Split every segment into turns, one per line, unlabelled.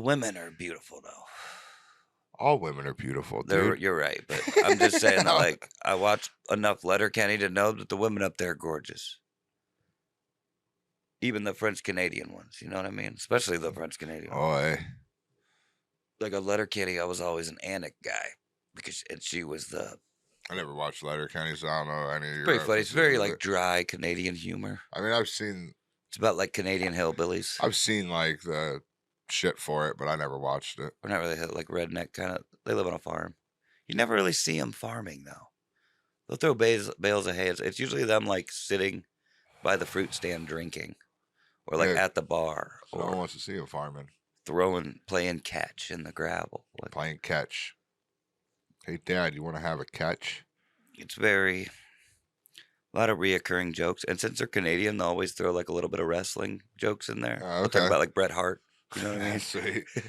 women are beautiful though.
All women are beautiful, dude.
You're right, but I'm just saying that, like, I watched enough Letterkenny to know that the women up there are gorgeous. Even the French Canadian ones, you know what I mean? Especially the French Canadian ones.
Oh,
Like a Letterkenny, I was always an Anik guy and she was the.
I never watched Letterkenny, so I don't know any of your
Pretty funny. It's very
references
like dry Canadian humor.
I mean, I've seen.
It's about like Canadian hillbillies.
I've seen like the shit for it, but I never watched it.
We're not really like redneck kind of. They live on a farm. You never really see them farming though. They'll throw bales of hay. It's usually them like sitting by the fruit stand drinking, or like at the bar.
So no one wants to see them farming.
Playing catch in the gravel. Like,
playing catch. Hey, Dad, you want to have a catch?
It's a lot of reoccurring jokes. And since they're Canadian, they'll always throw like a little bit of wrestling jokes in there.
Okay.
They'll talk about like Bret Hart. You know what I mean?
Sweet.
Let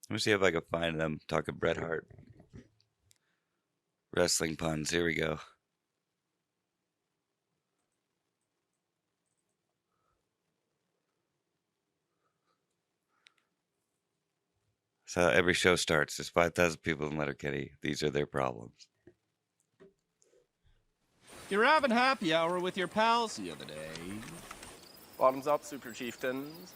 me see if I can find them talking Bret Hart. Wrestling puns. Here we go. So every show starts. There's 5,000 people in Letterkenny. These are their problems.
You're having happy hour with your pals the other day.
Bottoms up, Super Chieftains.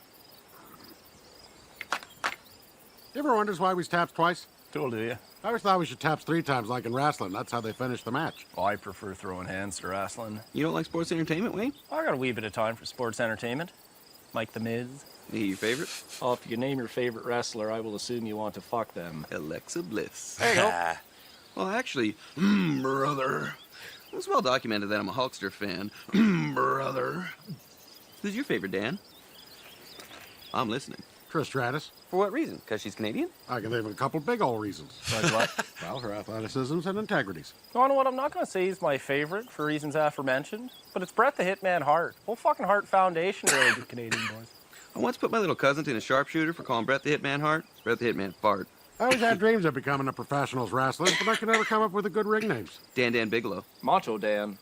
You ever wonders why we taps twice?
Cool, do you?
I always thought we should taps 3 times like in wrestling. That's how they finish the match.
Oh, I prefer throwing hands to wrestling.
You don't like sports entertainment, Wayne?
I got a wee bit of time for sports entertainment. Mike the Miz.
Hey, your favorite?
Oh, if you name your favorite wrestler, I will assume you want to fuck them.
Alexa Bliss.
There you go.
Well, actually, brother. It's well documented that I'm a Hulkster fan. Brother. Who's your favorite, Dan? I'm listening.
Trish Stratus.
For what reason? Because she's Canadian?
I can think of a couple big old reasons.
Like what?
Well, her athleticisms and integrities.
You know what? I'm not going to say he's my favorite for reasons aforementioned, but it's Bret the Hitman Hart. Whole fucking Hart Foundation really good Canadian boys.
I once put my little cousin in a sharpshooter for calling Bret the Hitman Hart. Bret the Hitman Fart.
I always had dreams of becoming a professional wrestler, but I could never come up with a good ring names.
Dan Bigelow.
Macho Dan.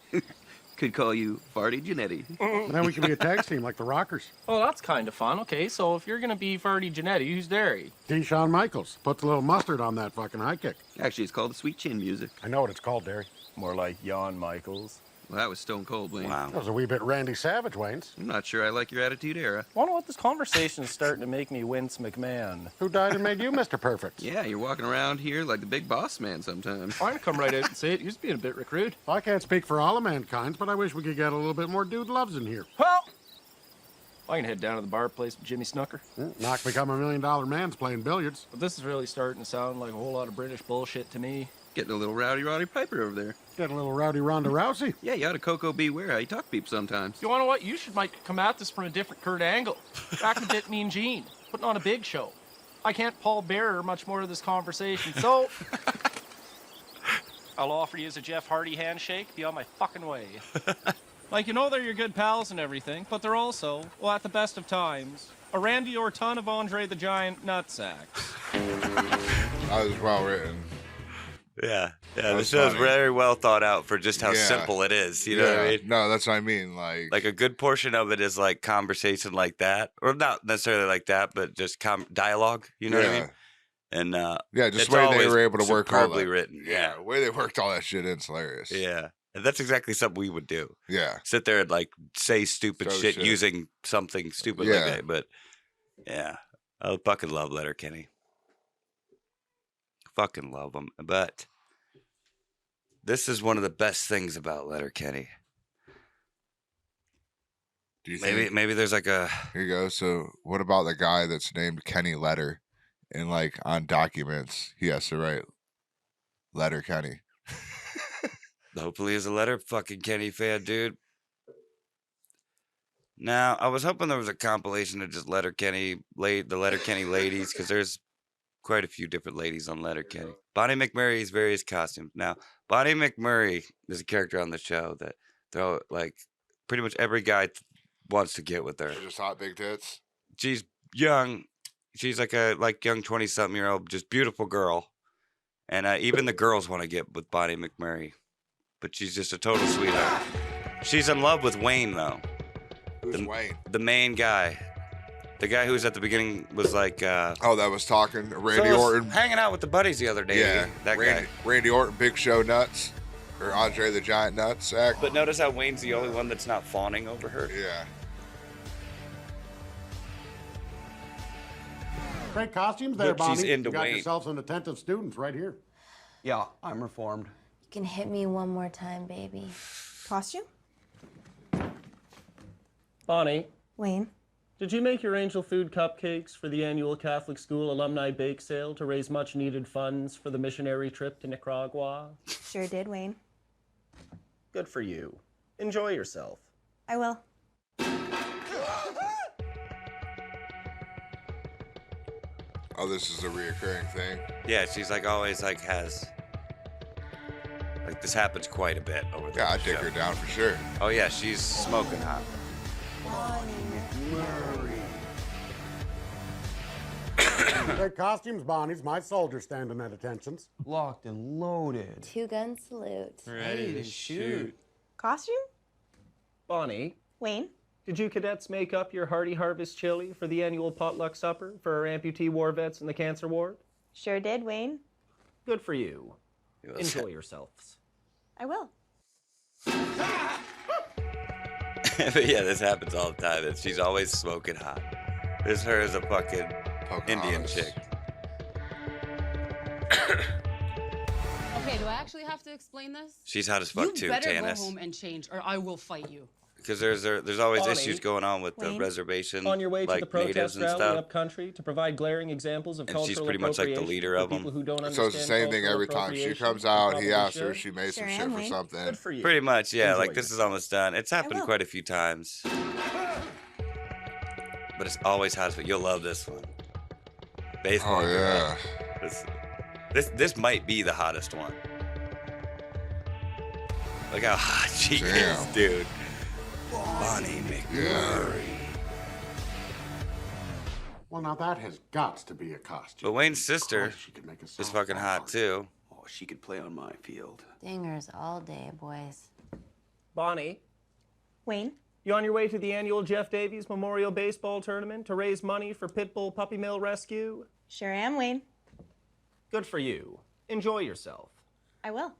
Could call you Farty Janetti.
And then we could be a tag team like the Rockers.
Oh, that's kind of fun. Okay, so if you're going to be Farty Janetti, who's Derry?
Shawn Michaels. Puts a little mustard on that fucking high kick.
Actually, it's called the Sweet Chin Music.
I know what it's called, Derry.
More like Jan Michaels.
Well, that was Stone Cold, Wayne.
Wow.
That was a wee bit Randy Savage, Wayne's.
I'm not sure I like your attitude era.
Wonder what this conversation is starting to make me wince McMahon.
Who died and made you Mr. Perfect?
Yeah, you're walking around here like the big boss man sometimes.
I'm going to come right out and say it. You're just being a bit recruit.
I can't speak for all of mankind, but I wish we could get a little bit more dude loves in here.
Well, I can head down to the bar place with Jimmy Snooker.
Knock become $1 million man's playing billiards.
But this is really starting to sound like a whole lot of British bullshit to me.
Getting a little rowdy Roddy Piper over there.
Getting a little rowdy Ronda Rousey.
Yeah, you ought to Coco beware how you talk to people sometimes.
You want to know what? You should might come at this from a different Kurt angle. Back a bit Mean Gene, putting on a big show. I can't Paul Bearer much more to this conversation, so I'll offer you as a Jeff Hardy handshake. Be on my fucking way. Like, you know they're your good pals and everything, but they're also, well, at the best of times, a Randy Orton of Andre the Giant nutsack.
That was well written.
Yeah.
That
The show's
funny.
very well thought out for just how simple it is. You know what I mean?
No, that's what I mean. Like
Like a good portion of it is like conversation like that, or not necessarily like that, but just dialogue. You know what I mean? And
yeah, just
it's
the way they
always
were able to work all
superbly
that.
written.
Yeah, the way they worked all that shit in's hilarious.
Yeah. And that's exactly something we would do.
Yeah.
Sit there and like say stupid
Throw
shit
shit.
using something stupid like that. But yeah, I fucking love Letterkenny. Fucking love them. But this is one of the best things about Letterkenny.
Do you think?
Maybe there's like a.
Here you go. So, what about the guy that's named Kenny Letter, and like on documents he has to write Letterkenny?
Hopefully, is a letter fucking Kenny fan, dude. Now, I was hoping there was a compilation of just the Letterkenny ladies, because there's quite a few different ladies on Letterkenny. Bonnie McMurray's various costumes. Now, Bonnie McMurray is a character on the show that they're like pretty much every guy wants to get with her.
She's just hot big tits.
She's young. She's like a young 20-something-year-old, just beautiful girl. And even the girls want to get with Bonnie McMurray. But she's just a total sweetheart. She's in love with Wayne, though.
Who's Wayne?
The main guy. The guy who was at the beginning was like,
Oh, that was talking. Randy
so I was
Orton.
hanging out with the buddies the other day.
Yeah,
that
Randy,
guy.
Randy Orton, Big Show nuts, or Andre the Giant nuts. Act.
But notice how Wayne's the only one that's not fawning over her.
Yeah.
Great costumes there,
Look, she's
Bonnie.
into
You got
Wayne.
yourselves an attentive students right here.
Yeah, I'm reformed.
You can hit me one more time, baby.
Costume?
Bonnie,
Wayne.
did you make your angel food cupcakes for the annual Catholic School Alumni Bake Sale to raise much needed funds for the missionary trip to Nicaragua?
Sure did, Wayne.
Good for you. Enjoy yourself.
I will.
Oh, this is a reoccurring thing.
Yeah, she's like always like has. Like this happens quite a bit over there.
Yeah, I'd take her down for sure.
Oh yeah, she's smoking hot.
Great costumes, Bonnie's. My soldiers standing at attentions.
Locked and loaded.
Two-gun salute.
Ready to shoot.
Costume?
Bonnie,
Wayne.
did you cadets make up your hearty harvest chili for the annual potluck supper for our amputee war vets in the cancer ward?
Sure did, Wayne.
Good for you. Enjoy yourselves.
I will.
But yeah, this happens all the time. And she's always smoking hot. This her as a fucking Indian
Pocahontas.
chick.
Okay, do I actually have to explain this?
She's hot as fuck
You
too,
better
Tanis.
go home and change, or I will fight you.
Because there's always
Bonnie,
issues going on with the
Wayne?
reservation,
On your way to
like
the
natives
protest
and
rally
stuff.
up country to provide glaring examples of
And
cultural
she's pretty much like the
appropriation
leader
for
of 'em.
people who don't
So
understand
it's the same thing
cultural
every time she
appropriation
comes
and
out. He
probably
asks her,
should.
she made some
Sure
shit
am,
for
Wayne.
something.
Good for you.
Pretty much, yeah.
Enjoy
Like this is almost done. It's happened
will.
quite a few times. But it's always hot as fuck. You'll love this one. Baseball
Oh
girl.
yeah.
This might be the hottest one. Look how hot she is,
Damn.
dude. Bonnie McMurray.
Well, now that has got to be a costume.
But Wayne's sister
Christ, she could make a
is
soft
fucking hot
ball.
too.
Oh, she could play on my field.
Dingers all day, boys.
Bonnie,
Wayne.
you on your way to the annual Jeff Davies Memorial Baseball Tournament to raise money for Pitbull Puppy Mill Rescue?
Sure am, Wayne.
Good for you. Enjoy yourself.
I will.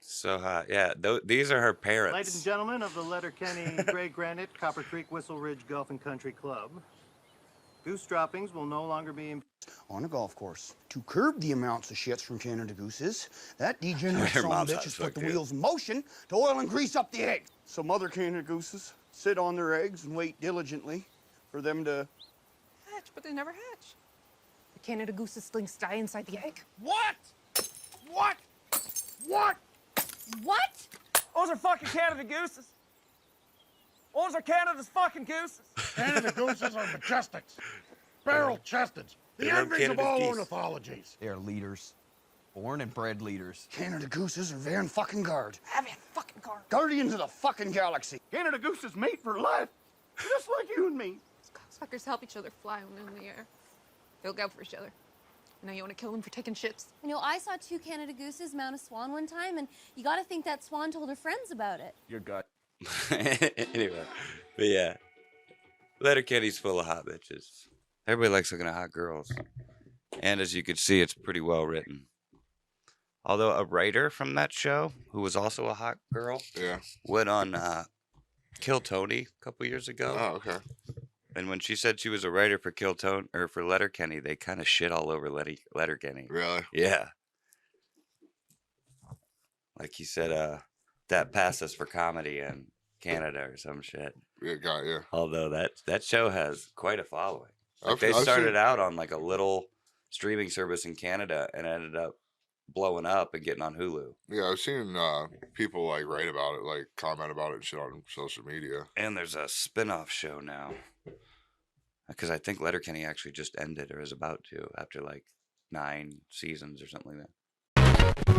So hot. Yeah, these are her parents.
Ladies and gentlemen of the Letterkenny Gray Granite Copper Creek Whistle Ridge Golf and Country Club, goose droppings will no longer be
On a golf course. To curb the amounts of shits from Canada gooses, that degenerate
Her
son of a
mom's
bitch
hot
has
as
put
fuck,
the
dude.
wheels in motion to oil and grease up the egg. So mother Canada gooses sit on their eggs and wait diligently for them to...
Hatch, but they never hatch. The Canada gooses slings die inside the egg.
What? What? What?
What?
Those are fucking Canada gooses. Those are Canada's fucking gooses.
Canada gooses are majestics. Barrel-chested. The
They love
envies of
Canada's
all
geese.
ornithologies.
They are leaders. Born and bred leaders. Canada gooses are van fucking guard.
Have a fucking car.
Guardians of the fucking galaxy. Canada gooses mate for life. Just like you and me.
These cocksuckers help each other fly when in the air. They look out for each other. Now you want to kill them for taking shits?
You know, I saw two Canada gooses mount a swan one time, and you gotta think that swan told her friends about it.
Your gut.
Anyway, but yeah, Letterkenny's full of hot bitches. Everybody likes looking at hot girls, and as you can see, it's pretty well written. Although a writer from that show, who was also a hot girl,
Yeah.
went on Kill Tony a couple years ago.
Oh, okay.
And when she said she was a writer for Kill Tony or for Letterkenny, they kind of shit all over Letterkenny.
Really?
Yeah. Like he said, that passed us for comedy in Canada or some shit.
Yeah, got you.
Although that show has quite a following. Like
I've-
they
I've
started
seen-
out on like a little streaming service in Canada and ended up blowing up and getting on Hulu.
Yeah, I've seen people like write about it, like comment about it and shit on social media.
And there's a spin-off show now. Because I think Letterkenny actually just ended or is about to after like 9 seasons or something like that.